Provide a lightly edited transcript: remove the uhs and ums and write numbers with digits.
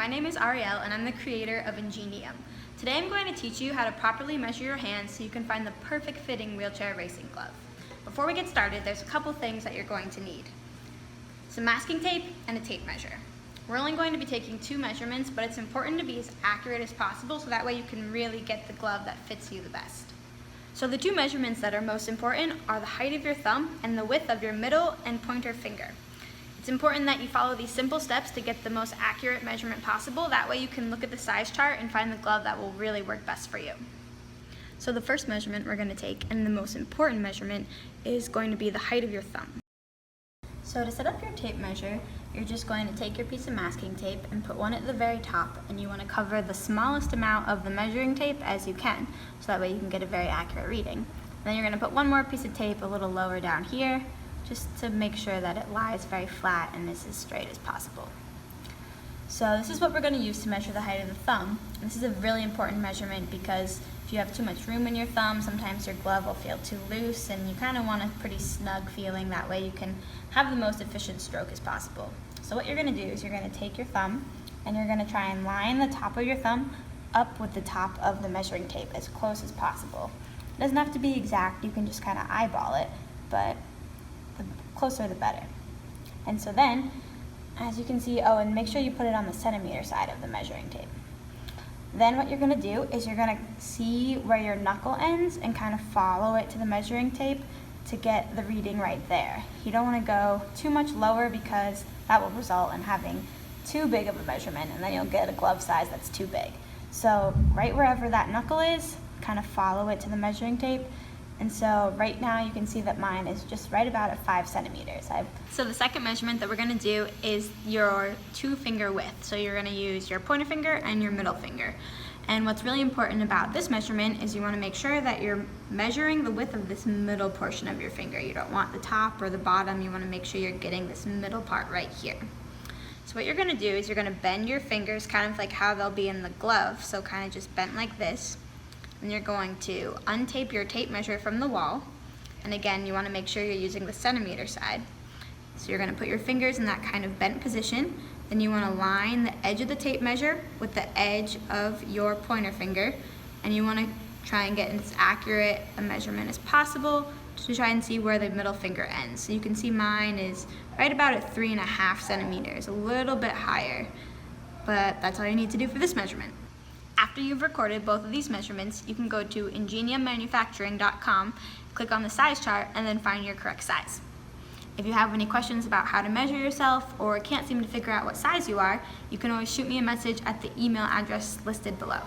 my name is Arielle and I'm the creator of Ingenium. Today I'm going to teach you how to properly measure your hands so you can find the perfect fitting wheelchair racing glove. Before we get started, there's a couple things that you're going to need. Some masking tape and a tape measure. We're only going to be taking 2 measurements, but it's important to be as accurate as possible so that way you can really get the glove that fits you the best. So the 2 measurements that are most important are the height of your thumb and the width of your middle and pointer finger. It's important that you follow these simple steps to get the most accurate measurement possible. That way you can look at the size chart and find the glove that will really work best for you. So the first measurement we're going to take, and the most important measurement, is going to be the height of your thumb. So to set up your tape measure, you're just going to take your piece of masking tape and put one at the very top, and you want to cover the smallest amount of the measuring tape as you can, so that way you can get a very accurate reading. And then you're going to put one more piece of tape a little lower down here, just to make sure that it lies very flat and is as straight as possible. So this is what we're going to use to measure the height of the thumb. This is a really important measurement because if you have too much room in your thumb, sometimes your glove will feel too loose, and you kind of want a pretty snug feeling. That way you can have the most efficient stroke as possible. So what you're going to do is you're going to take your thumb and you're going to try and line the top of your thumb up with the top of the measuring tape as close as possible. It doesn't have to be exact, you can just kind of eyeball it, but the closer the better. And so then, as you can see, and make sure you put it on the centimeter side of the measuring tape. Then what you're going to do is you're going to see where your knuckle ends and kind of follow it to the measuring tape to get the reading right there. You don't want to go too much lower because that will result in having too big of a measurement, and then you'll get a glove size that's too big. So right wherever that knuckle is, kind of follow it to the measuring tape. And so right now you can see that mine is just right about at 5 centimeters. So the second measurement that we're going to do is your 2-finger width. So you're going to use your pointer finger and your middle finger. And what's really important about this measurement is you want to make sure that you're measuring the width of this middle portion of your finger. You don't want the top or the bottom. You want to make sure you're getting this middle part right here. So what you're going to do is you're going to bend your fingers kind of like how they'll be in the glove. So kind of just bent like this. And you're going to untape your tape measure from the wall. And again, you want to make sure you're using the centimeter side. So you're going to put your fingers in that kind of bent position. Then you want to line the edge of the tape measure with the edge of your pointer finger. And you want to try and get as accurate a measurement as possible to try and see where the middle finger ends. So you can see mine is right about at 3.5 centimeters, a little bit higher. But that's all you need to do for this measurement. After you've recorded both of these measurements, you can go to ingeniummanufacturing.com, click on the size chart, and then find your correct size. If you have any questions about how to measure yourself or can't seem to figure out what size you are, you can always shoot me a message at the email address listed below.